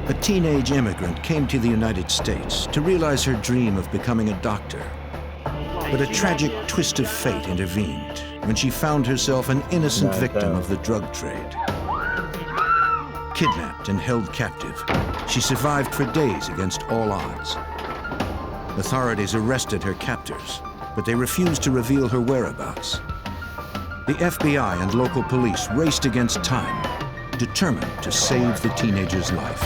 A teenage immigrant came to the United States to realize her dream of becoming a doctor. But a tragic twist of fate intervened when she found herself an innocent victim of the drug trade. Kidnapped and held captive, she survived for days against all odds. Authorities arrested her captors, but they refused to reveal her whereabouts. The FBI and local police raced against time, determined to save the teenager's life.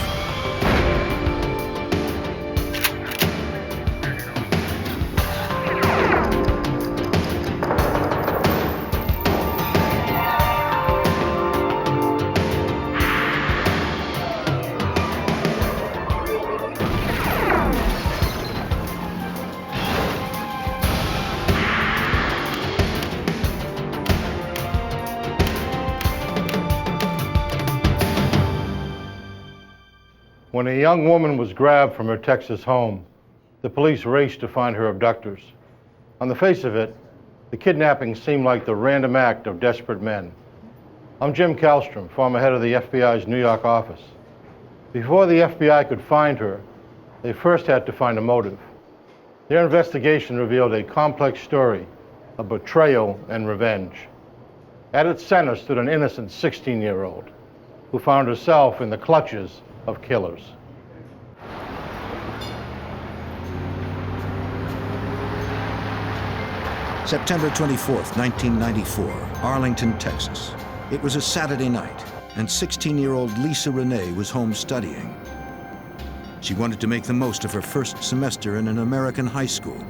When a young woman was grabbed from her Texas home, the police raced to find her abductors. On the face of it, the kidnapping seemed like the random act of desperate men. I'm Jim Kallstrom, former head of the FBI's New York office. Before the FBI could find her, they first had to find a motive. Their investigation revealed a complex story of betrayal and revenge. At its center stood an innocent 16-year-old who found herself in the clutches of killers. September 24th, 1994, Arlington, Texas. It was a Saturday night, and 16-year-old Lisa Rene was home studying. She wanted to make the most of her first semester in an American high school.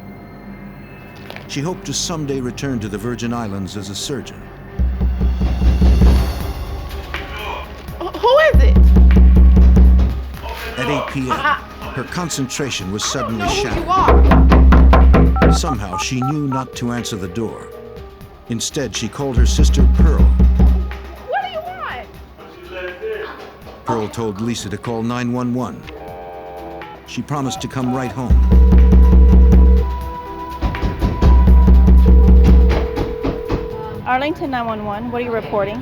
She hoped to someday return to the Virgin Islands as a surgeon. Who is it? At 8 p.m., her concentration was suddenly shattered. Somehow, she knew not to answer the door. Instead, she called her sister Pearl. What do you want? Pearl told Lisa to call 911. She promised to come right home. Arlington 911, what are you reporting?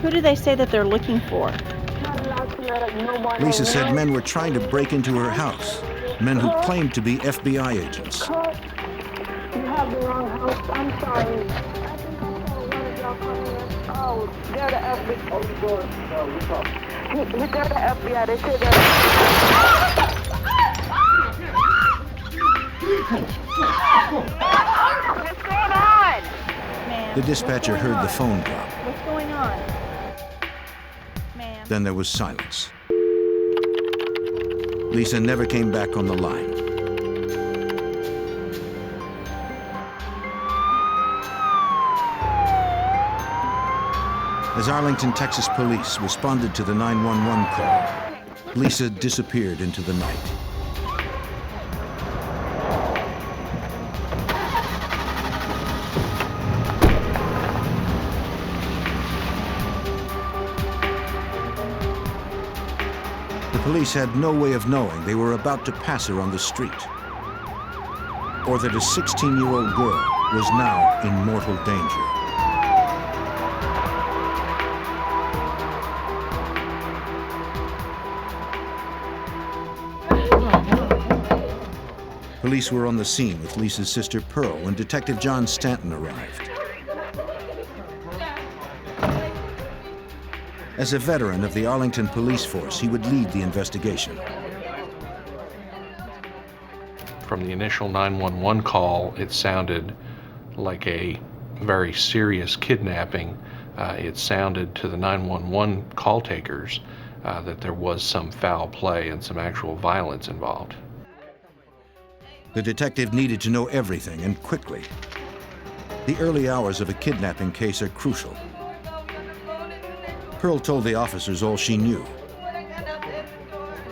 Who do they say that they're looking for? Lisa said men were trying to break into her house. Men who claimed to be FBI agents. You have the wrong house. I'm sorry. Oh, they're the FBI. They're the FBI. They said that. What's going on? Ma'am. The dispatcher heard the phone drop. What's going on? Ma'am. Then there was silence. Lisa never came back on the line. As Arlington, Texas police responded to the 911 call, Lisa disappeared into the night. The police had no way of knowing they were about to pass her on the street, or that a 16-year-old girl was now in mortal danger. Police were on the scene with Lisa's sister Pearl when Detective John Stanton arrived. As a veteran of the Arlington police force, he would lead the investigation. From the initial 911 call, it sounded like a very serious kidnapping. It sounded to the 911 call takers that there was some foul play and some actual violence involved. The detective needed to know everything, and quickly. The early hours of a kidnapping case are crucial. Pearl told the officers all she knew.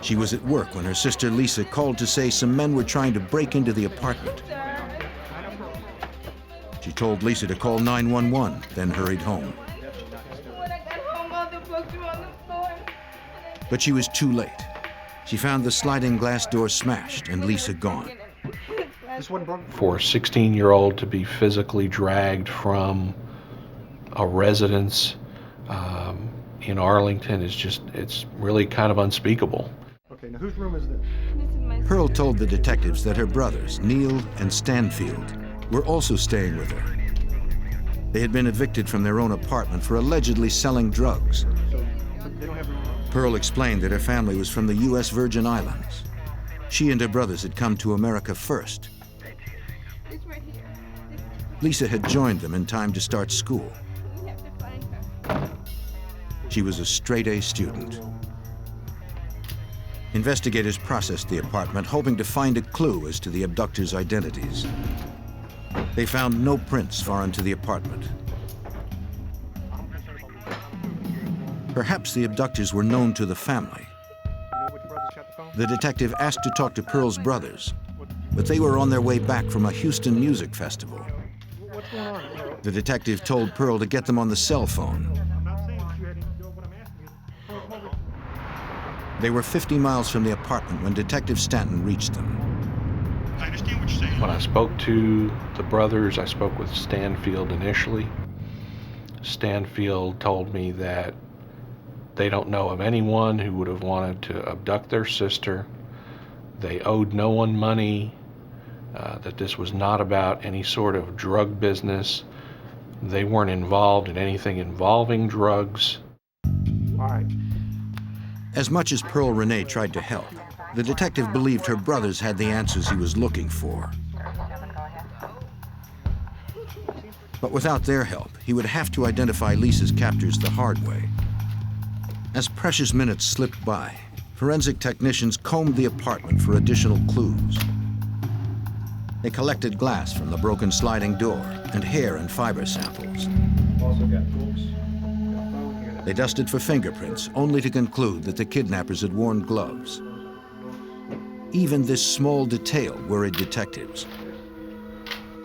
She was at work when her sister Lisa called to say some men were trying to break into the apartment. She told Lisa to call 911, then hurried home. But she was too late. She found the sliding glass door smashed and Lisa gone. For a 16-year-old to be physically dragged from a residence in Arlington is just, it's really kind of unspeakable. Okay, now whose room is this? Pearl told the detectives that her brothers, Neil and Stanfield, were also staying with her. They had been evicted from their own apartment for allegedly selling drugs. Pearl explained that her family was from the U.S. Virgin Islands. She and her brothers had come to America first. Lisa had joined them in time to start school. She was a straight-A student. Investigators processed the apartment, hoping to find a clue as to the abductors' identities. They found no prints far into the apartment. Perhaps the abductors were known to the family. The detective asked to talk to Pearl's brothers, but they were on their way back from a Houston music festival. The detective told Pearl to get them on the cell phone. They were 50 miles from the apartment when Detective Stanton reached them. I understand what you're saying. When I spoke to the brothers, I spoke with Stanfield initially. Stanfield told me that they don't know of anyone who would have wanted to abduct their sister. They owed no one money, that this was not about any sort of drug business. They weren't involved in anything involving drugs. All right. As much as Pearl Rene tried to help, the detective believed her brothers had the answers he was looking for. But without their help, he would have to identify Lisa's captors the hard way. As precious minutes slipped by, forensic technicians combed the apartment for additional clues. They collected glass from the broken sliding door and hair and fiber samples. Also got books. They dusted for fingerprints, only to conclude that the kidnappers had worn gloves. Even this small detail worried detectives.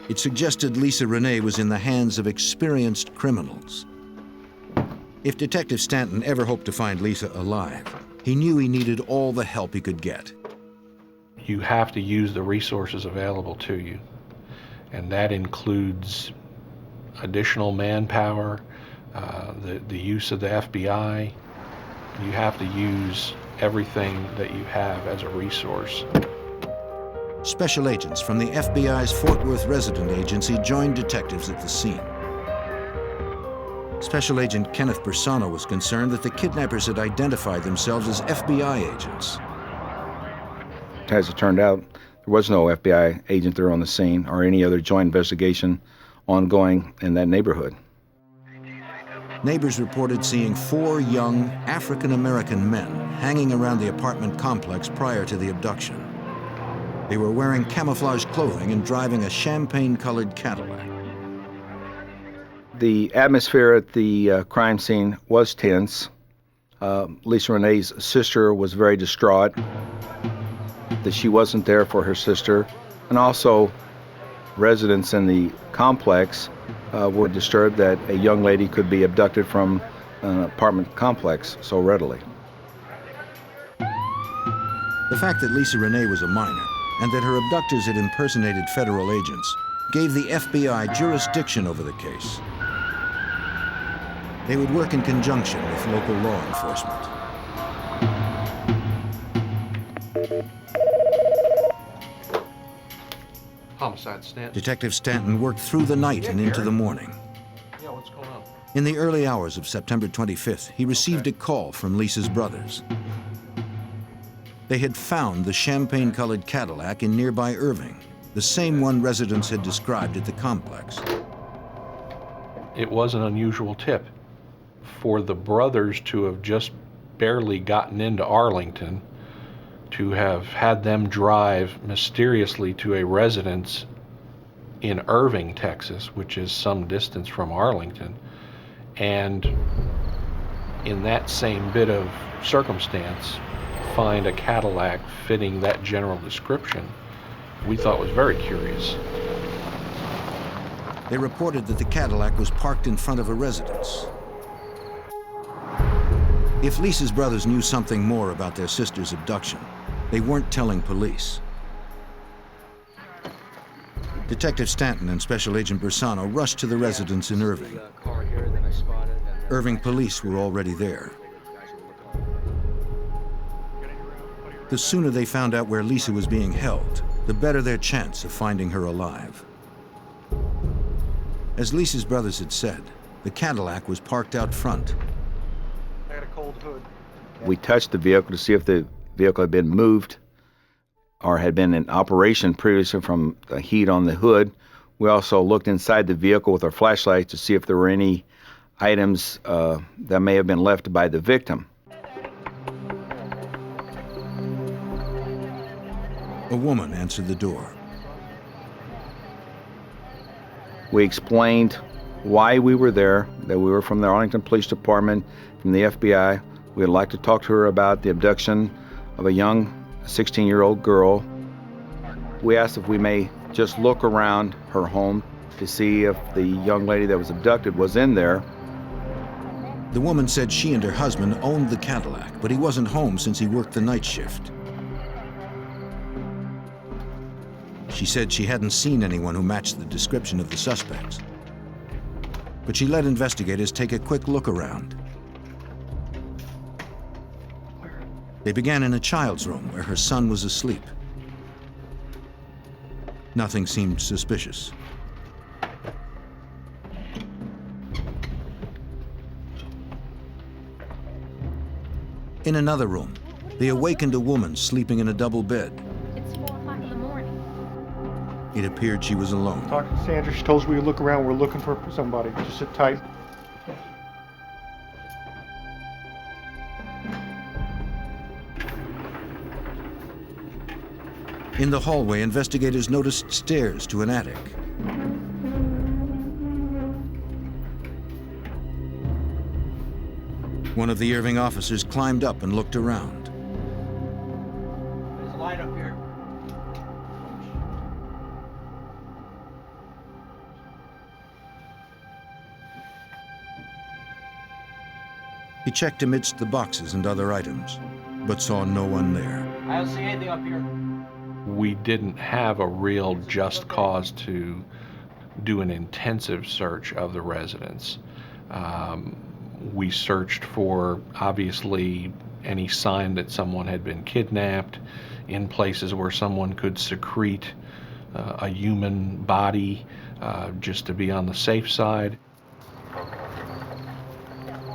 It suggested Lisa Rene was in the hands of experienced criminals. If Detective Stanton ever hoped to find Lisa alive, he knew he needed all the help he could get. You have to use the resources available to you, and that includes additional manpower, the use of the FBI. You have to use everything that you have as a resource. Special agents from the FBI's Fort Worth resident agency joined detectives at the scene. Special Agent Kenneth Bersano was concerned that the kidnappers had identified themselves as FBI agents. As it turned out, there was no FBI agent there on the scene or any other joint investigation ongoing in that neighborhood. Neighbors reported seeing 4 young African-American men hanging around the apartment complex prior to the abduction. They were wearing camouflage clothing and driving a champagne-colored Cadillac. The atmosphere at the crime scene was tense. Lisa Rene's sister was very distraught that she wasn't there for her sister, and also residents in the complex were disturbed that a young lady could be abducted from an apartment complex so readily. The fact that Lisa Rene was a minor and that her abductors had impersonated federal agents gave the FBI jurisdiction over the case. They would work in conjunction with local law enforcement. Homicide, Stanton. Detective Stanton worked through the night and into the morning. Yeah, what's going on? In the early hours of September 25th, he received a call from Lisa's brothers. They had found the champagne-colored Cadillac in nearby Irving, the same one residents had described at the complex. It was an unusual tip. For the brothers to have just barely gotten into Arlington, to have had them drive mysteriously to a residence in Irving, Texas, which is some distance from Arlington, and in that same bit of circumstance, find a Cadillac fitting that general description, we thought was very curious. They reported that the Cadillac was parked in front of a residence. If Lisa's brothers knew something more about their sister's abduction, they weren't telling police. Detective Stanton and Special Agent Bersano rushed to the residence in Irving. Irving police were already there. The sooner they found out where Lisa was being held, the better their chance of finding her alive. As Lisa's brothers had said, the Cadillac was parked out front. I got a cold hood. We touched the vehicle to see if the vehicle had been moved or had been in operation previously from the heat on the hood. We also looked inside the vehicle with our flashlights to see if there were any items that may have been left by the victim. A woman answered the door. We explained why we were there, that we were from the Arlington Police Department, from the FBI. We'd like to talk to her about the abduction of a young 16-year-old girl. We asked if we may just look around her home to see if the young lady that was abducted was in there. The woman said she and her husband owned the Cadillac, but he wasn't home since he worked the night shift. She said she hadn't seen anyone who matched the description of the suspects. But she let investigators take a quick look around. They began in a child's room where her son was asleep. Nothing seemed suspicious. In another room, they awakened a woman sleeping in a double bed. It's 4 o'clock in the morning. It appeared she was alone. Talk to Sandra. She told us we would look around. We're looking for somebody. Just sit tight. In the hallway, investigators noticed stairs to an attic. One of the Irving officers climbed up and looked around. There's a light up here. He checked amidst the boxes and other items, but saw no one there. I don't see anything up here. We didn't have a real just cause to do an intensive search of the residence. We searched for, obviously, any sign that someone had been kidnapped, in places where someone could secrete a human body, just to be on the safe side.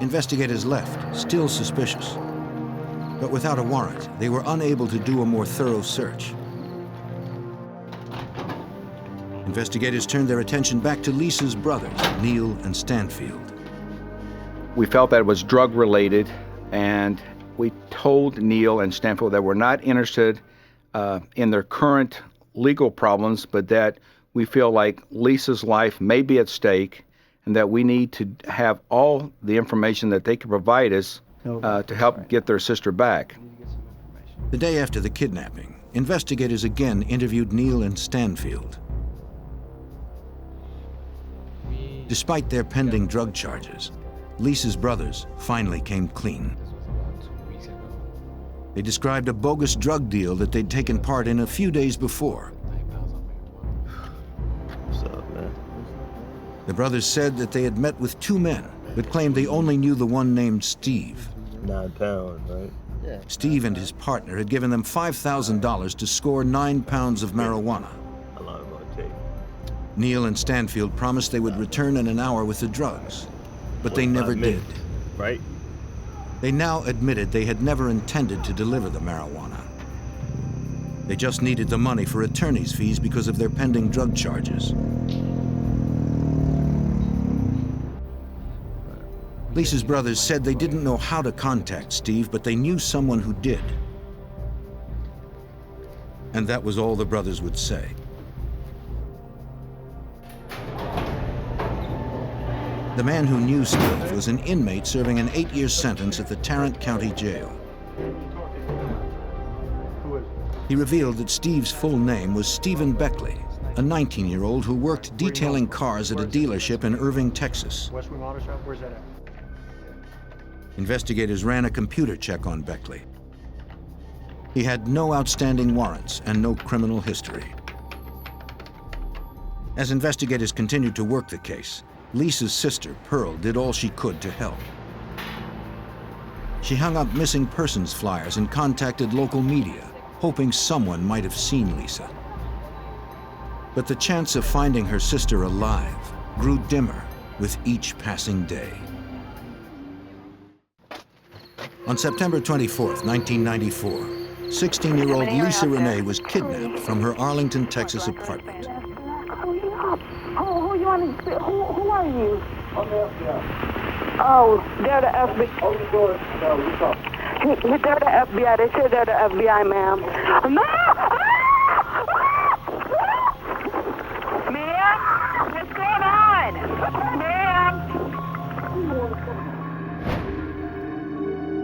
Investigators left, still suspicious. But without a warrant, they were unable to do a more thorough search. Investigators turned their attention back to Lisa's brothers, Neil and Stanfield. We felt that it was drug-related, and we told Neil and Stanfield that we're not interested in their current legal problems, but that we feel like Lisa's life may be at stake and that we need to have all the information that they can provide us to help get their sister back. The day after the kidnapping, investigators again interviewed Neil and Stanfield. Despite their pending drug charges, Lisa's brothers finally came clean. They described a bogus drug deal that they'd taken part in a few days before. What's up, man? The brothers said that they had met with 2 men, but claimed they only knew the one named Steve. 9 pounds, right? Yeah. Steve and his partner had given them $5,000 to score 9 pounds of marijuana. How long am I take? Neil and Stanfield promised they would return in an hour with the drugs, but they never did. Right? They now admitted they had never intended to deliver the marijuana. They just needed the money for attorney's fees because of their pending drug charges. Lisa's brothers said they didn't know how to contact Steve, but they knew someone who did. And that was all the brothers would say. The man who knew Steve was an inmate serving an 8-year sentence at the Tarrant County Jail. He revealed that Steve's full name was Stephen Beckley, a 19-year-old who worked detailing cars at a dealership in Irving, Texas. West Wing Auto Shop, where's that at? Investigators ran a computer check on Beckley. He had no outstanding warrants and no criminal history. As investigators continued to work the case, Lisa's sister, Pearl, did all she could to help. She hung up missing persons flyers and contacted local media, hoping someone might have seen Lisa. But the chance of finding her sister alive grew dimmer with each passing day. On September 24th, 1994, 16-year-old Lisa Rene was kidnapped from her Arlington, Texas apartment. Who you want to speak? Who are you? I'm the FBI. Oh, they're the FBI. Open the door. No, we talk. They're the FBI. They said they're the FBI, ma'am. No! Ma'am? What's going on? Ma'am?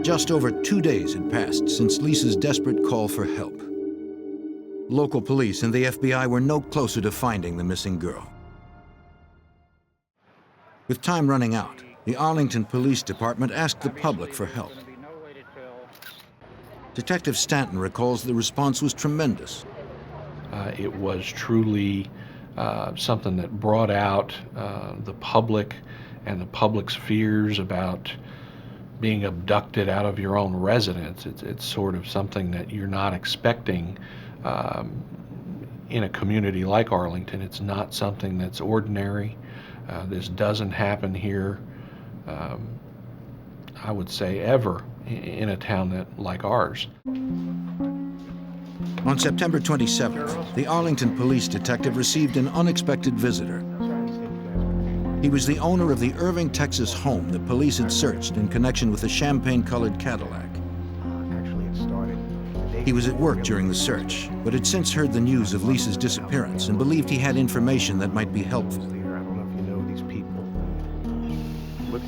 Just over 2 days had passed since Lisa's desperate call for help. Local police and the FBI were no closer to finding the missing girl. With time running out, the Arlington Police Department asked the public for help. Detective Stanton recalls the response was tremendous. It was truly something that brought out the public and the public's fears about being abducted out of your own residence. It's sort of something that you're not expecting in a community like Arlington. It's not something that's ordinary. This doesn't happen here, I would say, ever in a town like ours. On September 27th, the Arlington police detective received an unexpected visitor. He was the owner of the Irving, Texas home that police had searched in connection with the champagne-colored Cadillac. He was at work during the search, but had since heard the news of Lisa's disappearance and believed he had information that might be helpful.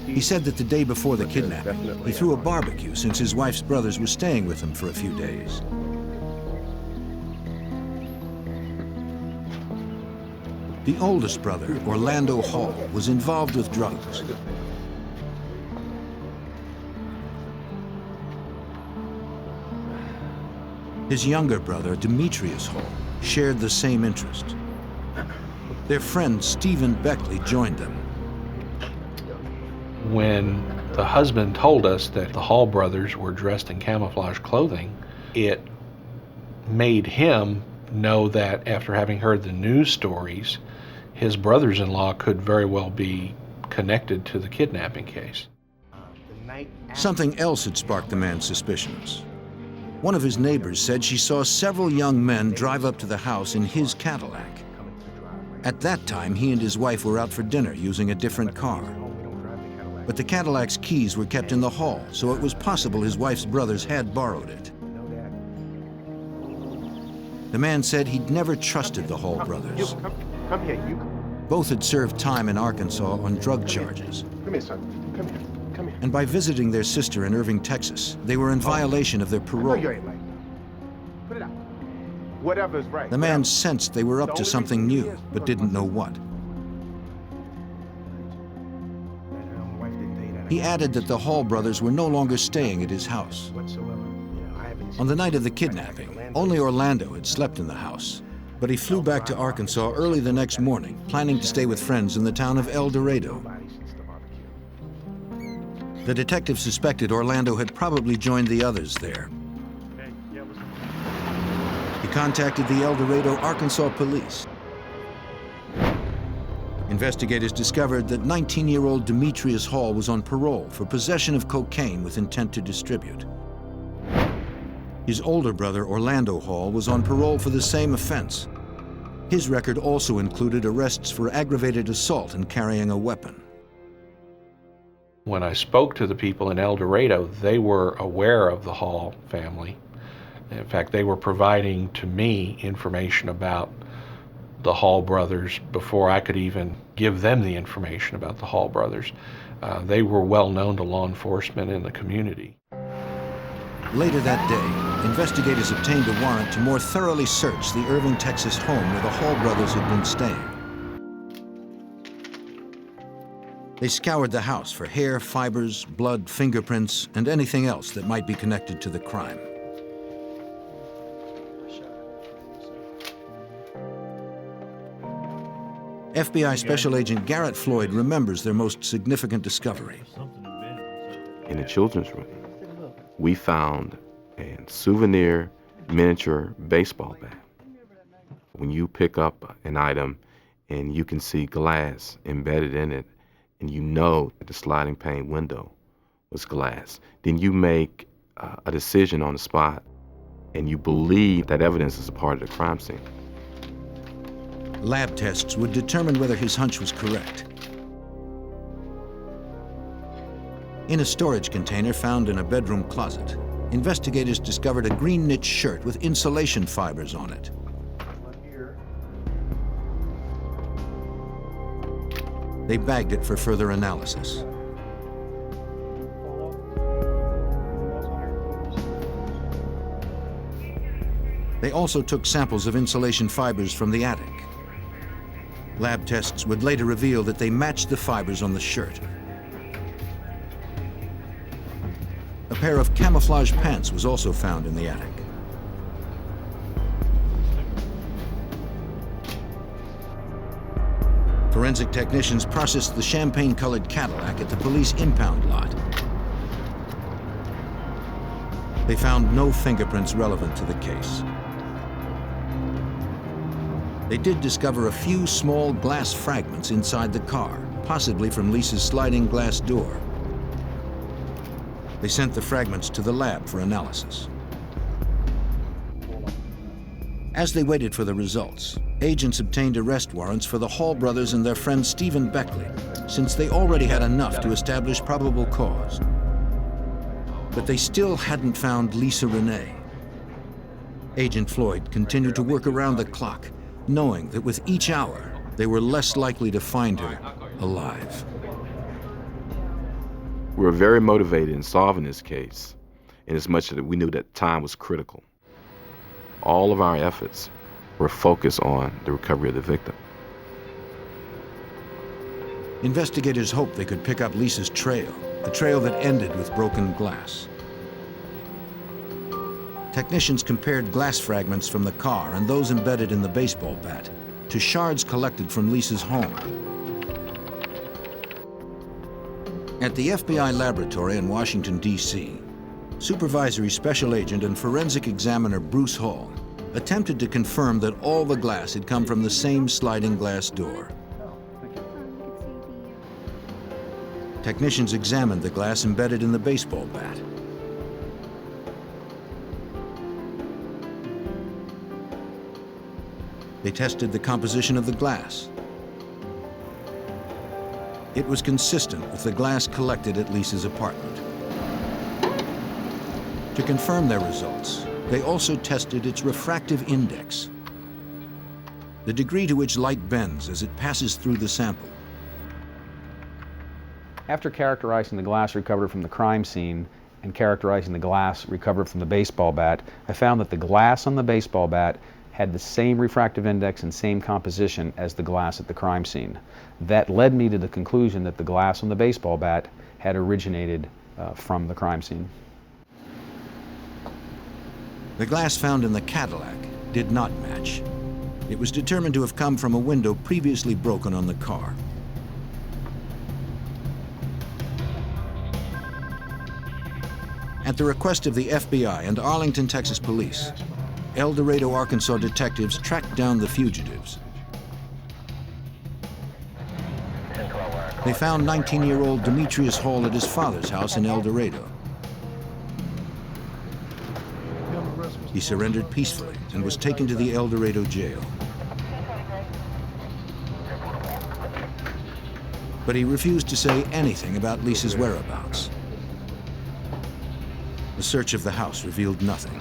He said that the day before the kidnapping, he threw a barbecue since his wife's brothers were staying with him for a few days. The oldest brother, Orlando Hall, was involved with drugs. His younger brother, Demetrius Hall, shared the same interest. Their friend, Stephen Beckley, joined them. When the husband told us that the Hall brothers were dressed in camouflage clothing, it made him know that after having heard the news stories, his brothers-in-law could very well be connected to the kidnapping case. Something else had sparked the man's suspicions. One of his neighbors said she saw several young men drive up to the house in his Cadillac. At that time, he and his wife were out for dinner using a different car. But the Cadillac's keys were kept in the hall, so it was possible his wife's brothers had borrowed it. The man said he'd never trusted the Hall brothers. Come here, you. Both had served time in Arkansas on drug charges. Come here, son. Come here. Come here. And by visiting their sister in Irving, Texas, they were in violation of their I know parole. you ain't like that. Put it out. Whatever's right. The man sensed they were up to something new, but didn't know what. He added that the Hall brothers were no longer staying at his house. On the night of the kidnapping, only Orlando had slept in the house, but he flew back to Arkansas early the next morning, planning to stay with friends in the town of El Dorado. The detective suspected Orlando had probably joined the others there. He contacted the El Dorado, Arkansas police. Investigators discovered that 19-year-old Demetrius Hall was on parole for possession of cocaine with intent to distribute. His older brother, Orlando Hall, was on parole for the same offense. His record also included arrests for aggravated assault and carrying a weapon. When I spoke to the people in El Dorado, they were aware of the Hall family. In fact, they were providing to me information about the Hall brothers before I could even give them the information about the Hall brothers. They were well known to law enforcement in the community. Later that day, investigators obtained a warrant to more thoroughly search the Irving, Texas home where the Hall brothers had been staying. They scoured the house for hair, fibers, blood, fingerprints, and anything else that might be connected to the crime. FBI Special Agent Garrett Floyd remembers their most significant discovery. In the children's room. we found a souvenir miniature baseball bat. When you pick up an item and you can see glass embedded in it, and you know that the sliding pane window was glass, then you make a decision on the spot, and you believe that evidence is a part of the crime scene. Lab tests would determine whether his hunch was correct. In a storage container found in a bedroom closet, investigators discovered a green knit shirt with insulation fibers on it. They bagged it for further analysis. They also took samples of insulation fibers from the attic. Lab tests would later reveal that they matched the fibers on the shirt. A pair of camouflage pants was also found in the attic. Forensic technicians processed the champagne-colored Cadillac at the police impound lot. They found no fingerprints relevant to the case. They did discover a few small glass fragments inside the car, possibly from Lisa's sliding glass door. They sent the fragments to the lab for analysis. As they waited for the results, agents obtained arrest warrants for the Hall brothers and their friend Stephen Beckley, since they already had enough to establish probable cause. But they still hadn't found Lisa Rene. Agent Floyd continued to work around the clock, knowing that with each hour, they were less likely to find her alive. We were very motivated in solving this case, in as much that we knew that time was critical. All of our efforts were focused on the recovery of the victim. Investigators hoped they could pick up Lisa's trail, a trail that ended with broken glass. Technicians compared glass fragments from the car and those embedded in the baseball bat to shards collected from Lisa's home. At the FBI laboratory in Washington, D.C., Supervisory Special Agent and Forensic Examiner Bruce Hall attempted to confirm that all the glass had come from the same sliding glass door. Technicians examined the glass embedded in the baseball bat. They tested the composition of the glass. It was consistent with the glass collected at Lisa's apartment. To confirm their results, they also tested its refractive index, the degree to which light bends as it passes through the sample. After characterizing the glass recovered from the crime scene and characterizing the glass recovered from the baseball bat, I found that the glass on the baseball bat had the same refractive index and same composition as the glass at the crime scene. That led me to the conclusion that the glass on the baseball bat had originated from the crime scene. The glass found in the Cadillac did not match. It was determined to have come from a window previously broken on the car. At the request of the FBI and Arlington, Texas police, El Dorado, Arkansas detectives tracked down the fugitives. They found 19-year-old Demetrius Hall at his father's house in El Dorado. He surrendered peacefully and was taken to the El Dorado jail. But he refused to say anything about Lisa's whereabouts. The search of the house revealed nothing.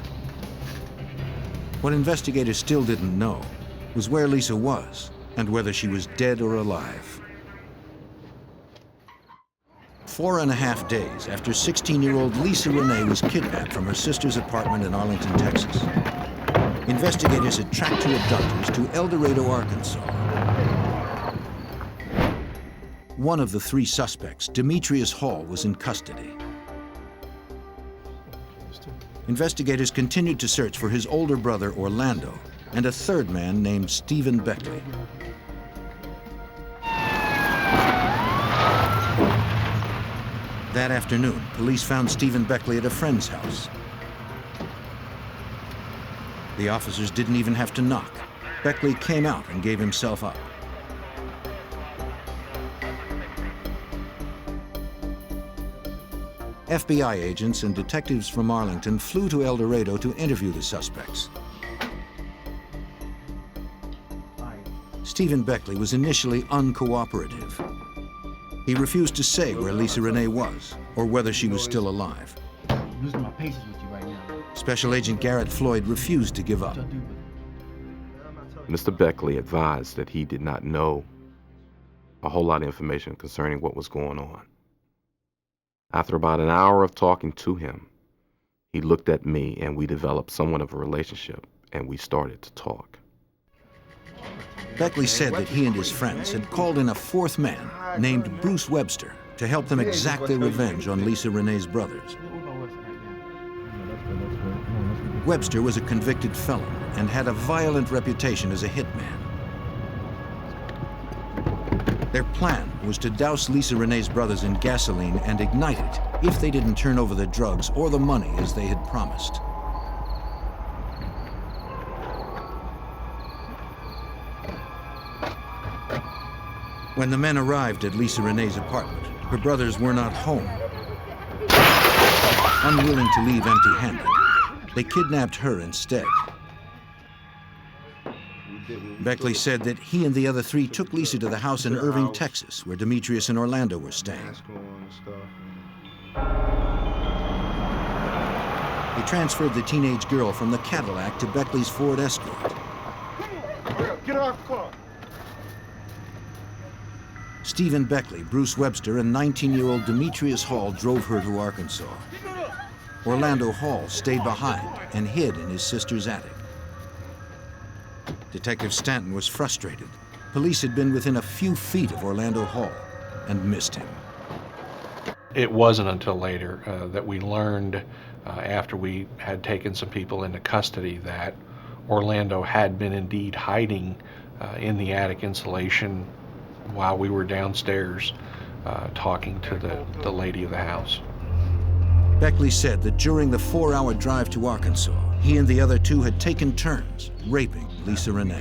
What investigators still didn't know was where Lisa was and whether she was dead or alive. 4.5 days after 16-year-old Lisa Rene was kidnapped from her sister's apartment in Arlington, Texas, investigators had tracked her abductors to El Dorado, Arkansas. One of the 3 suspects, Demetrius Hall, was in custody. Investigators continued to search for his older brother, Orlando, and a third man named Stephen Beckley. That afternoon, police found Stephen Beckley at a friend's house. The officers didn't even have to knock. Beckley came out and gave himself up. FBI agents and detectives from Arlington flew to El Dorado to interview the suspects. Stephen Beckley was initially uncooperative. He refused to say where Lisa Rene was or whether she was still alive. I'm losing my patience with you right now. Special Agent Garrett Floyd refused to give up. Mr. Beckley advised that he did not know a whole lot of information concerning what was going on. After about an hour of talking to him, he looked at me and we developed somewhat of a relationship and we started to talk. Beckley said that he and his friends had called in a fourth man named Bruce Webster to help them exact their revenge on Lisa Rene's brothers. Webster was a convicted felon and had a violent reputation as a hitman. Their plan was to douse Lisa Rene's brothers in gasoline and ignite it if they didn't turn over the drugs or the money as they had promised. When the men arrived at Lisa Rene's apartment, her brothers were not home. Unwilling to leave empty-handed, they kidnapped her instead. Beckley said that he and the other three took Lisa to the house in Irving, Texas, where Demetrius and Orlando were staying. He transferred the teenage girl from the Cadillac to Beckley's Ford Escort. Get off the car! Stephen Beckley, Bruce Webster, and 19-year-old Demetrius Hall drove her to Arkansas. Orlando Hall stayed behind and hid in his sister's attic. Detective Stanton was frustrated. Police had been within a few feet of Orlando Hall and missed him. It wasn't until later that we learned, after we had taken some people into custody, that Orlando had been indeed hiding in the attic insulation while we were downstairs talking to the lady of the house. Beckley said that during the 4-hour drive to Arkansas, he and the other two had taken turns raping Lisa Rene.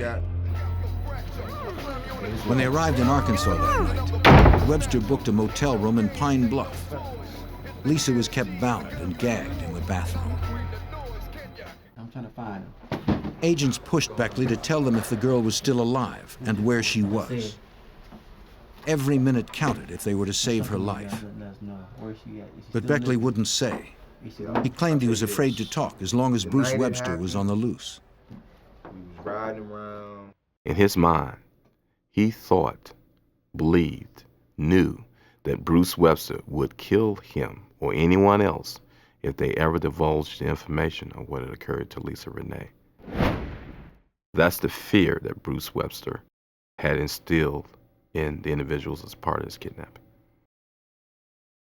When they arrived in Arkansas that night, Webster booked a motel room in Pine Bluff. Lisa was kept bound and gagged in the bathroom. I'm trying to find him. Agents pushed Beckley to tell them if the girl was still alive and where she was. Every minute counted if they were to save her life. But Beckley wouldn't say. He claimed he was afraid to talk as long as Bruce Webster was on the loose. In his mind, he thought, believed, knew that Bruce Webster would kill him or anyone else if they ever divulged the information of what had occurred to Lisa Rene. That's the fear that Bruce Webster had instilled in the individuals as part of his kidnapping.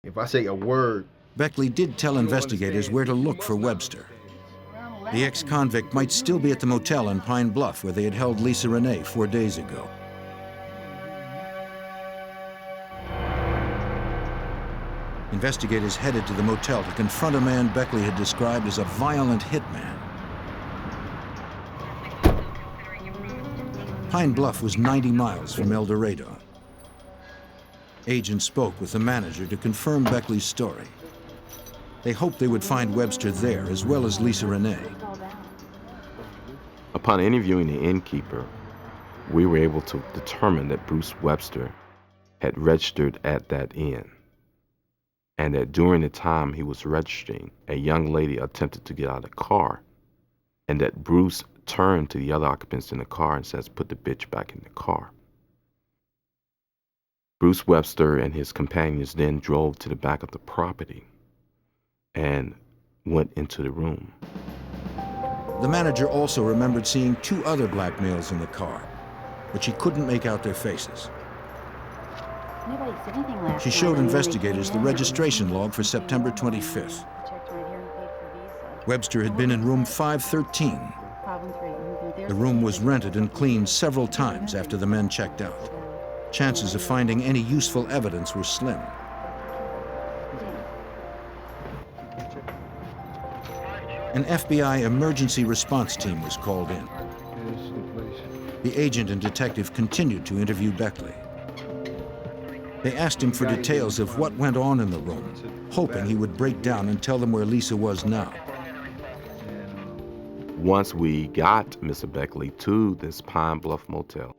If I say a word... Beckley did tell investigators where to look for Webster. The ex-convict might still be at the motel in Pine Bluff where they had held Lisa Rene 4 days ago. Investigators headed to the motel to confront a man Beckley had described as a violent hitman. Pine Bluff was 90 miles from El Dorado. Agents spoke with the manager to confirm Beckley's story. They hoped they would find Webster there, as well as Lisa Rene. Upon interviewing the innkeeper, we were able to determine that Bruce Webster had registered at that inn, and that during the time he was registering, a young lady attempted to get out of the car, and that Bruce turned to the other occupants in the car and says, "Put the bitch back in the car." Bruce Webster and his companions then drove to the back of the property and went into the room. The manager also remembered seeing 2 other black males in the car, but she couldn't make out their faces. She showed investigators the registration log for September 25th. Webster had been in room 513. The room was rented and cleaned several times after the men checked out. Chances of finding any useful evidence were slim. An FBI emergency response team was called in. The agent and detective continued to interview Beckley. They asked him for details of what went on in the room, hoping he would break down and tell them where Lisa was now. Once we got Mr. Beckley to this Pine Bluff motel,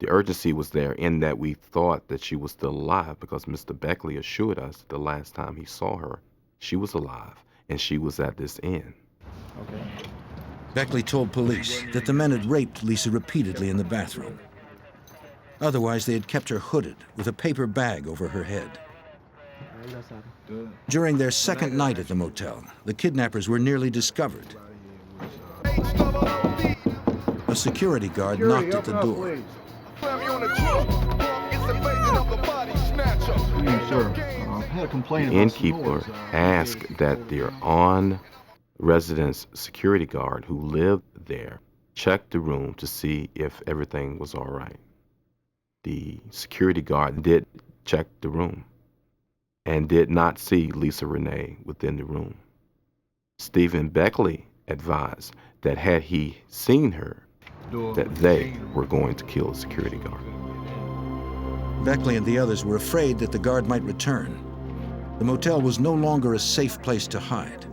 the urgency was there in that we thought that she was still alive because Mr. Beckley assured us the last time he saw her, she was alive and she was at this inn. Okay. Beckley told police that the men had raped Lisa repeatedly in the bathroom. Otherwise, they had kept her hooded with a paper bag over her head. During their second night at the motel, the kidnappers were nearly discovered. A security guard knocked at the door. The innkeeper asked that their on-residence security guard who lived there check the room to see if everything was all right. The security guard did check the room and did not see Lisa Rene within the room. Stephen Beckley advised that had he seen her, that they were going to kill the security guard. Beckley and the others were afraid that the guard might return. The motel was no longer a safe place to hide.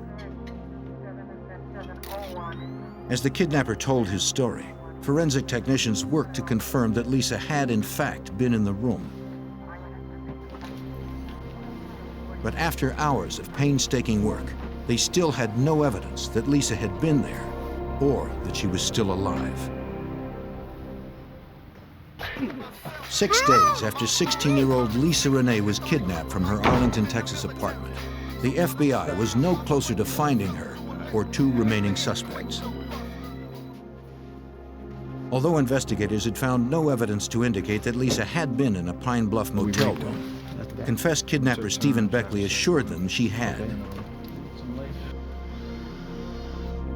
As the kidnapper told his story, forensic technicians worked to confirm that Lisa had in fact been in the room. But after hours of painstaking work, they still had no evidence that Lisa had been there or that she was still alive. 6 days after 16-year-old Lisa Rene was kidnapped from her Arlington, Texas apartment, the FBI was no closer to finding her or two remaining suspects. Although investigators had found no evidence to indicate that Lisa had been in a Pine Bluff motel room, confessed kidnapper Stephen Beckley assured them she had.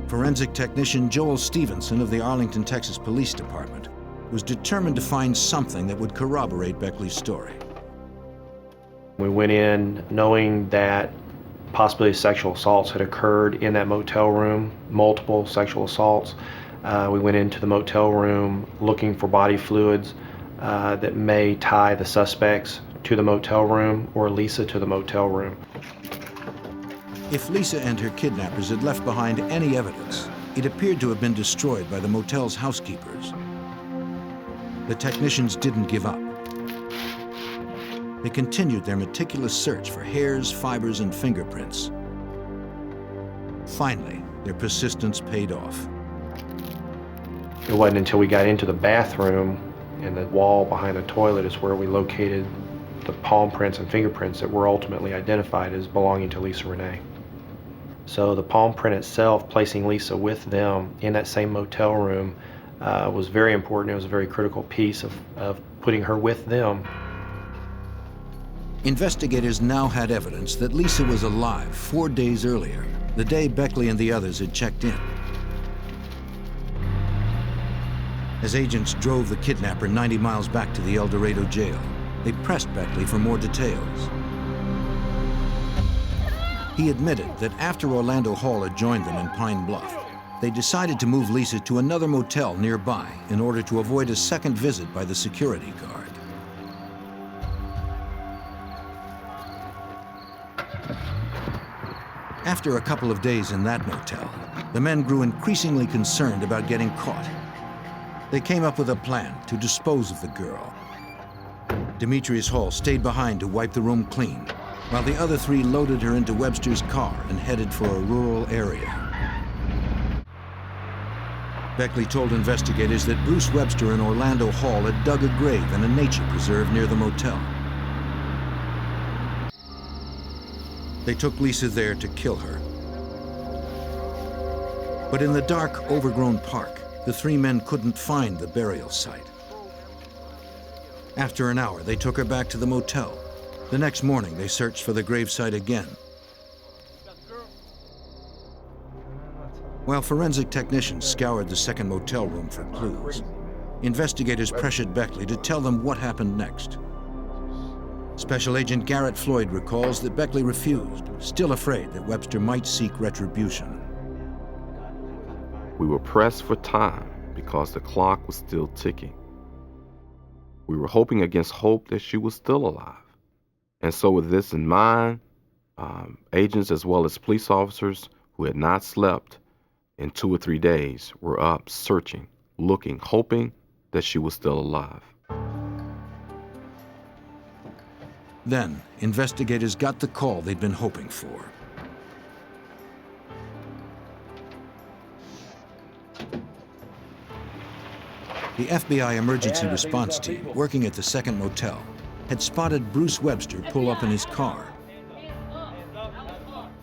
Forensic technician Joel Stevenson of the Arlington, Texas Police Department was determined to find something that would corroborate Beckley's story. We went in knowing that possibly sexual assaults had occurred in that motel room, multiple sexual assaults. We went into the motel room looking for body fluids that may tie the suspects to the motel room or Lisa to the motel room. If Lisa and her kidnappers had left behind any evidence, it appeared to have been destroyed by the motel's housekeepers. The technicians didn't give up. They continued their meticulous search for hairs, fibers, and fingerprints. Finally, their persistence paid off. It wasn't until we got into the bathroom and the wall behind the toilet is where we located the palm prints and fingerprints that were ultimately identified as belonging to Lisa Rene. So the palm print itself, placing Lisa with them in that same motel room, was very important. It was a very critical piece of putting her with them. Investigators now had evidence that Lisa was alive 4 days earlier, the day Beckley and the others had checked in. As agents drove the kidnapper 90 miles back to the El Dorado jail, they pressed Beckley for more details. He admitted that after Orlando Hall had joined them in Pine Bluff, they decided to move Lisa to another motel nearby in order to avoid a second visit by the security guard. After a couple of days in that motel, the men grew increasingly concerned about getting caught. They came up with a plan to dispose of the girl. Demetrius Hall stayed behind to wipe the room clean, while the other three loaded her into Webster's car and headed for a rural area. Beckley told investigators that Bruce Webster and Orlando Hall had dug a grave in a nature preserve near the motel. They took Lisa there to kill her. But in the dark, overgrown park, the three men couldn't find the burial site. After an hour, they took her back to the motel. The next morning, they searched for the gravesite again. While forensic technicians scoured the second motel room for clues, investigators pressured Beckley to tell them what happened next. Special Agent Garrett Floyd recalls that Beckley refused, still afraid that Webster might seek retribution. We were pressed for time because the clock was still ticking. We were hoping against hope that she was still alive. And so with this in mind, agents as well as police officers who had not slept in 2 or 3 days were up searching, looking, hoping that she was still alive. Then, investigators got the call they'd been hoping for. The FBI emergency response team, working at the second motel, had spotted Bruce Webster pull up in his car.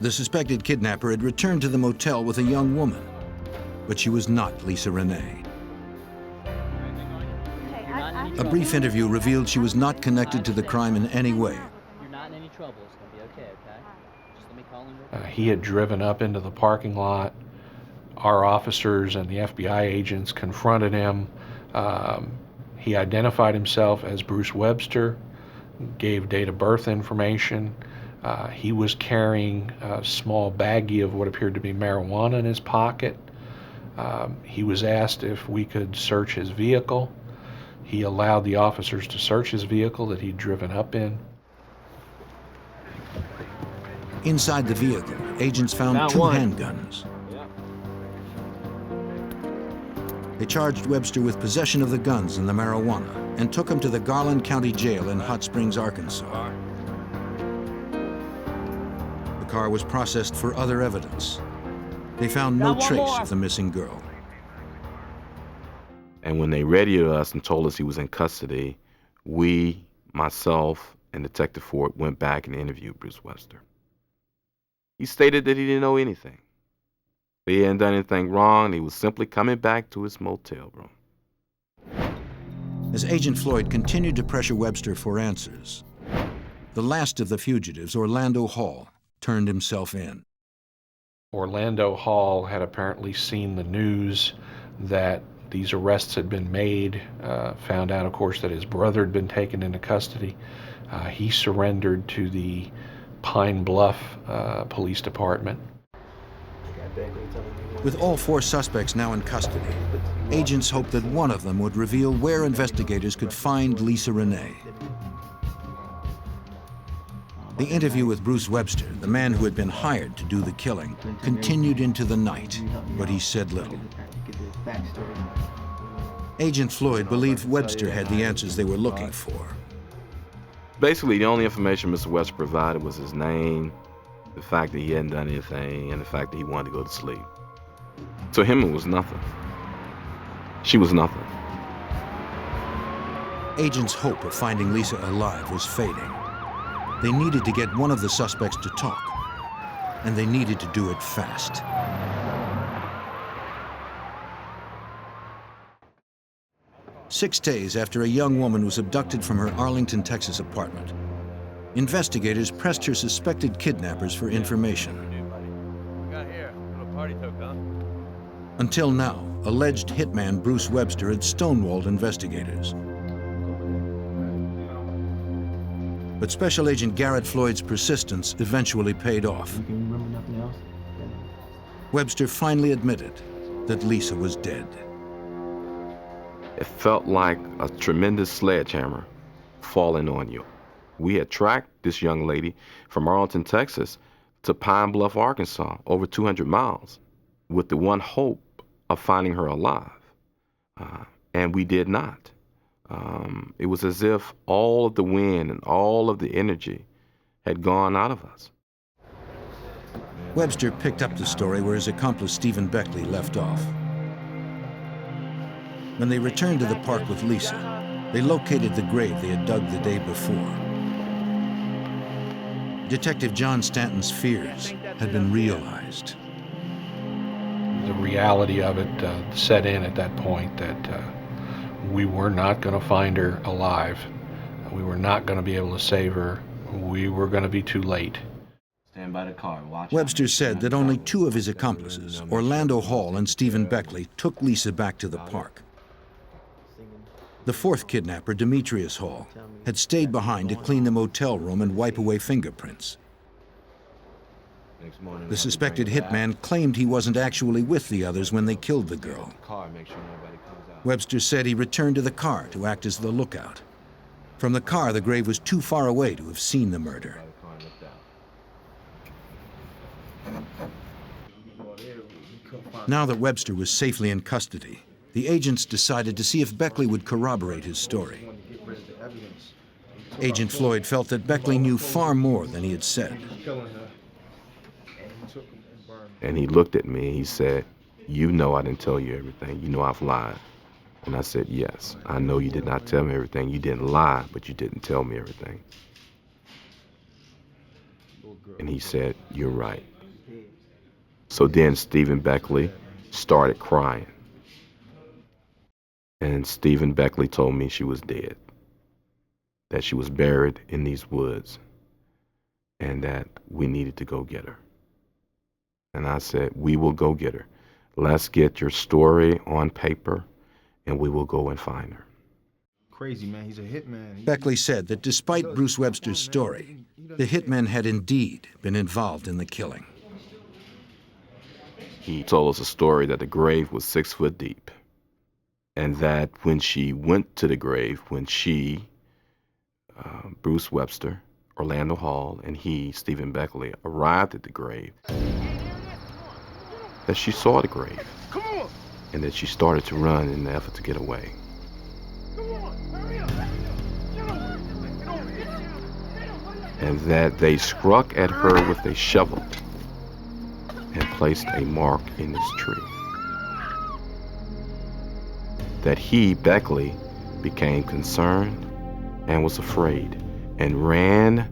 The suspected kidnapper had returned to the motel with a young woman, but she was not Lisa Rene. A brief interview revealed she was not connected to the crime in any way. You're not in any trouble. It's going to be okay, okay? Just let me call him. He had driven up into the parking lot. Our officers and the FBI agents confronted him. He identified himself as Bruce Webster, gave date of birth information. He was carrying a small baggie of what appeared to be marijuana in his pocket. He was asked if we could search his vehicle. He allowed the officers to search his vehicle that he'd driven up in. Inside the vehicle, agents found 2 handguns. They charged Webster with possession of the guns and the marijuana and took him to the Garland County Jail in Hot Springs, Arkansas. The car was processed for other evidence. They found no trace of the missing girl. And when they radioed us and told us he was in custody, we, myself, and Detective Ford went back and interviewed Bruce Webster. He stated that he didn't know anything. He hadn't done anything wrong. He was simply coming back to his motel room. As Agent Floyd continued to pressure Webster for answers, the last of the fugitives, Orlando Hall, turned himself in. Orlando Hall had apparently seen the news that these arrests had been made, found out, of course, that his brother had been taken into custody. He surrendered to the Pine Bluff Police Department. With all 4 suspects now in custody, agents hoped that one of them would reveal where investigators could find Lisa Rene. The interview with Bruce Webster, the man who had been hired to do the killing, continued into the night, but he said little. Agent Floyd believed Webster had the answers they were looking for. Basically, the only information Mr. Webster provided was his name, the fact that he hadn't done anything, and the fact that he wanted to go to sleep. To him, it was nothing. She was nothing. Agents' hope of finding Lisa alive was fading. They needed to get one of the suspects to talk, and they needed to do it fast. Six days after a young woman was abducted from her Arlington, Texas apartment, investigators pressed her suspected kidnappers for information. Until now, alleged hitman Bruce Webster had stonewalled investigators. But Special Agent Garrett Floyd's persistence eventually paid off. Webster finally admitted that Lisa was dead. It felt like a tremendous sledgehammer falling on you. We had tracked this young lady from Arlington, Texas to Pine Bluff, Arkansas, over 200 miles, with the one hope of finding her alive. And we did not. It was as if all of the wind and all of the energy had gone out of us. Webster picked up the story where his accomplice Stephen Beckley left off. When they returned to the park with Lisa, they located the grave they had dug the day before. Detective John Stanton's fears had been realized. The reality of it set in at that point that we were not going to find her alive. We were not going to be able to save her. We were going to be too late. Stand by the car. Watch Webster said that only 2 of his accomplices, Orlando Hall and Stephen Beckley, took Lisa back to the park. The 4th kidnapper, Demetrius Hall, had stayed behind to clean the motel room and wipe away fingerprints. Next morning, The suspected hitman claimed he wasn't actually with the others when they killed the girl. make sure nobody comes out. Webster said he returned to the car to act as the lookout. From the car, the grave was too far away to have seen the murder. Now that Webster was safely in custody, the agents decided to see if Beckley would corroborate his story. Agent Floyd felt that Beckley knew far more than he had said. And he looked at me and he said, "You know I didn't tell you everything. You know I've lied." And I said, "Yes, I know you did not tell me everything. You didn't lie, but you didn't tell me everything." And he said, "You're right." So then Stephen Beckley started crying. And Stephen Beckley told me she was dead, that she was buried in these woods, and that we needed to go get her. And I said, "We will go get her. Let's get your story on paper, and we will go and find her." Crazy, man. He's a hitman. Beckley said that despite Bruce Webster's story, the hitman had indeed been involved in the killing. He told us a story that the grave was 6 foot deep, and that when she went to the grave, when she, Bruce Webster, Orlando Hall, and he, Stephen Beckley, arrived at the grave, that she saw the grave, and that she started to run in the effort to get away. And that they struck at her with a shovel and placed a mark in this tree. That he, Beckley, became concerned and was afraid and ran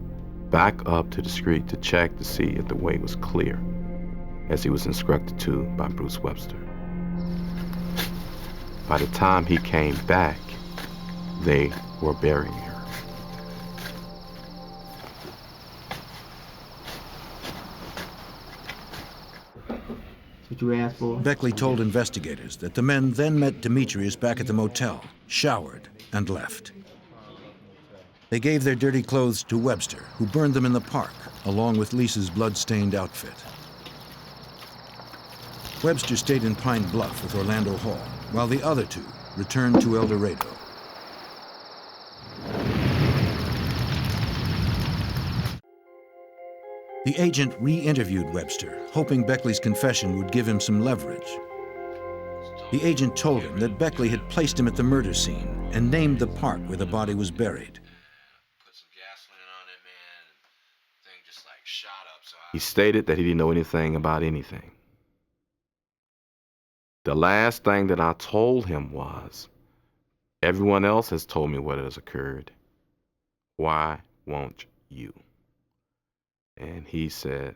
back up to the street to check to see if the way was clear, as he was instructed to by Bruce Webster. By the time he came back, they were burying her. What you asked for? Beckley told investigators that the men then met Demetrius back at the motel, showered, and left. They gave their dirty clothes to Webster, who burned them in the park, along with Lisa's blood-stained outfit. Webster stayed in Pine Bluff with Orlando Hall, while the other two returned to El Dorado. The agent re-interviewed Webster, hoping Beckley's confession would give him some leverage. The agent told him that Beckley had placed him at the murder scene and named the park where the body was buried. He stated that he didn't know anything about anything. The last thing that I told him was, "Everyone else has told me what has occurred. Why won't you?" And he said,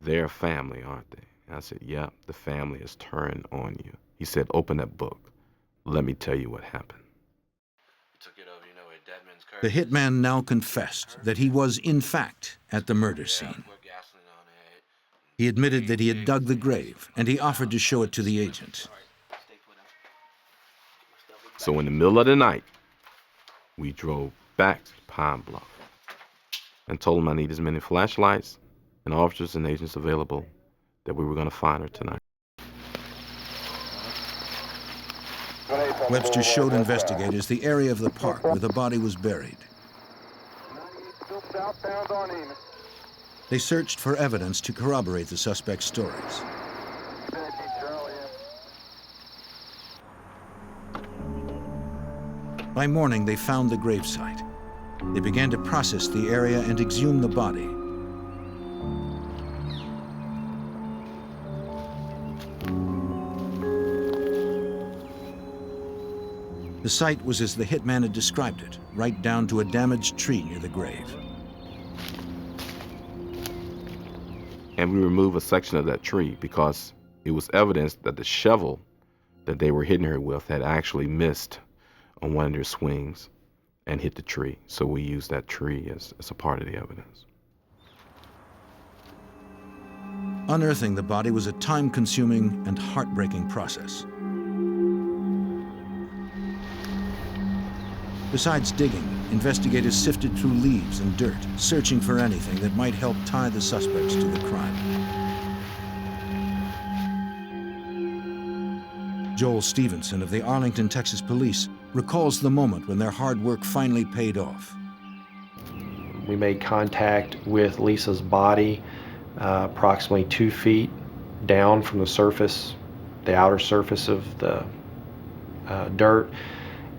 "They're family, aren't they?" And I said, "Yep, the family has turned on you." He said, "Open that book. Let me tell you what happened." The hitman now confessed that he was, in fact, at the murder scene. He admitted that he had dug the grave, and he offered to show it to the agent. So in the middle of the night, we drove back to Pine Bluff and told him I need as many flashlights and officers and agents available, that we were going to find her tonight. Webster showed investigators the area of the park where the body was buried. They searched for evidence to corroborate the suspect's stories. By morning, they found the gravesite. They began to process the area and exhume the body. The site was as the hitman had described it, right down to a damaged tree near the grave. And we removed a section of that tree because it was evidence that the shovel that they were hitting her with had actually missed on one of their swings and hit the tree. So we used that tree as a part of the evidence. Unearthing the body was a time-consuming and heartbreaking process. Besides digging, investigators sifted through leaves and dirt, searching for anything that might help tie the suspects to the crime. Joel Stevenson of the Arlington, Texas Police recalls the moment when their hard work finally paid off. We made contact with Lisa's body approximately 2 feet down from the surface, the outer surface of the dirt,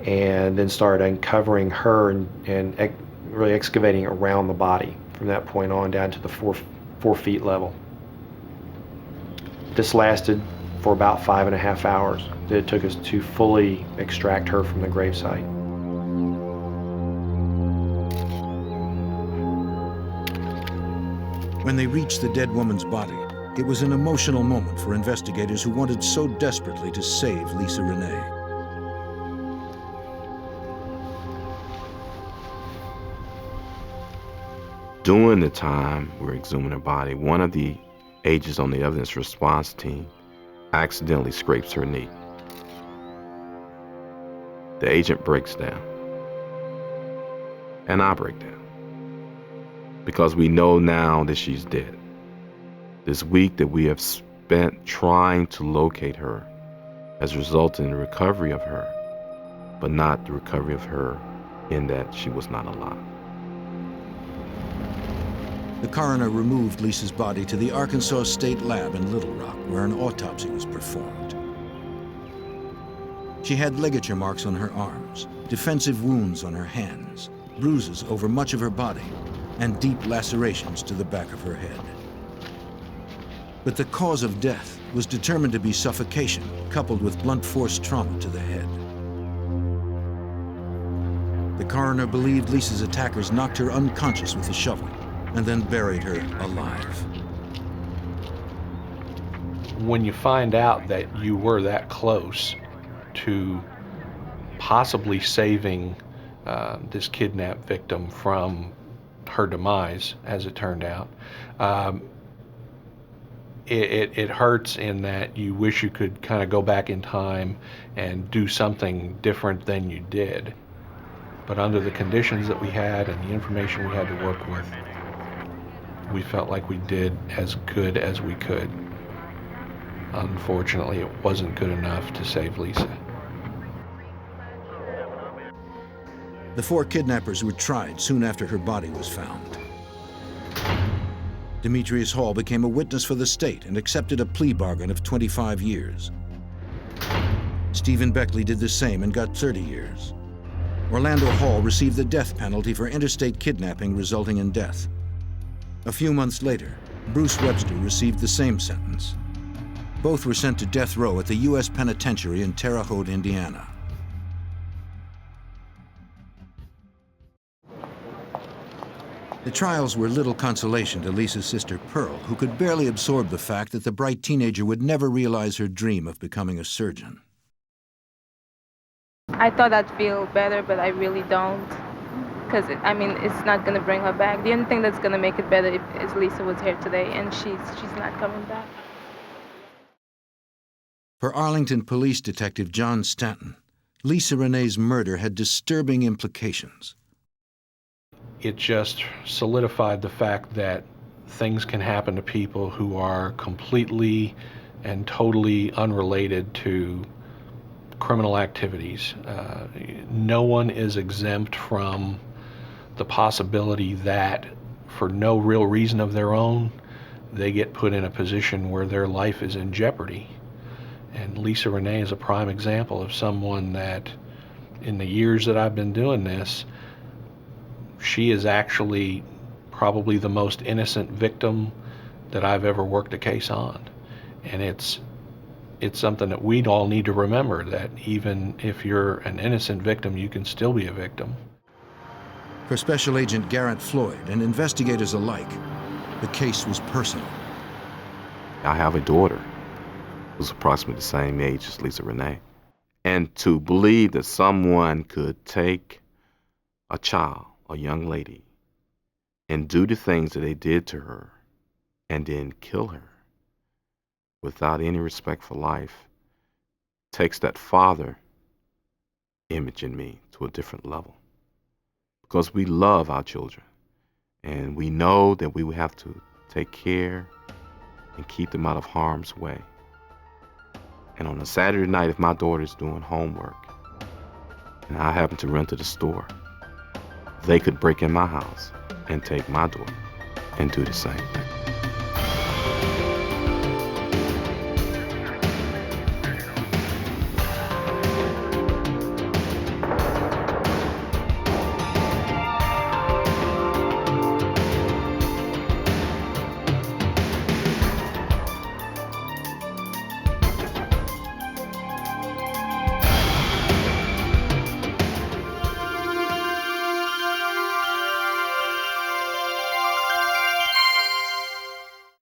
and then started uncovering her and really excavating around the body from that point on down to the 4 feet level. This lasted for about 5.5 hours. It took us to fully extract her from the gravesite. When they reached the dead woman's body, it was an emotional moment for investigators who wanted so desperately to save Lisa Rene. During the time we were exhuming her body, one of the agents on the evidence response team accidentally scrapes her knee. The agent breaks down, and I break down, because we know now that she's dead. This week that we have spent trying to locate her has resulted in the recovery of her, but not the recovery of her in that she was not alive. The coroner removed Lisa's body to the Arkansas State Lab in Little Rock, where an autopsy was performed. She had ligature marks on her arms, defensive wounds on her hands, bruises over much of her body, and deep lacerations to the back of her head. But the cause of death was determined to be suffocation, coupled with blunt force trauma to the head. The coroner believed Lisa's attackers knocked her unconscious with a shovel and then buried her alive. When you find out that you were that close to possibly saving this kidnapped victim from her demise, as it turned out, it hurts in that you wish you could kind of go back in time and do something different than you did. But under the conditions that we had and the information we had to work with, we felt like we did as good as we could. Unfortunately, it wasn't good enough to save Lisa. The 4 kidnappers were tried soon after her body was found. Demetrius Hall became a witness for the state and accepted a plea bargain of 25 years. Stephen Beckley did the same and got 30 years. Orlando Hall received the death penalty for interstate kidnapping resulting in death. A few months later, Bruce Webster received the same sentence. Both were sent to death row at the U.S. Penitentiary in Terre Haute, Indiana. The trials were little consolation to Lisa's sister Pearl, who could barely absorb the fact that the bright teenager would never realize her dream of becoming a surgeon. I thought I'd feel better, but I really don't. Because, I mean, it's not going to bring her back. The only thing that's going to make it better is Lisa was here today, and she's not coming back. For Arlington Police Detective John Stanton, Lisa Rene's murder had disturbing implications. It just solidified the fact that things can happen to people who are completely and totally unrelated to criminal activities. No one is exempt from the possibility that, for no real reason of their own, they get put in a position where their life is in jeopardy. And Lisa Rene is a prime example of someone that, in the years that I've been doing this, she is actually probably the most innocent victim that I've ever worked a case on. And it's something that we'd all need to remember, that even if you're an innocent victim, you can still be a victim. For Special Agent Garrett Floyd and investigators alike, the case was personal. I have a daughter who's approximately the same age as Lisa Rene. And to believe that someone could take a child, a young lady, and do the things that they did to her and then kill her without any respect for life takes that father image in me to a different level. because we love our children. And we know that we will have to take care and keep them out of harm's way. And on a Saturday night, if my daughter's doing homework and I happen to run to the store, they could break in my house and take my daughter and do the same thing.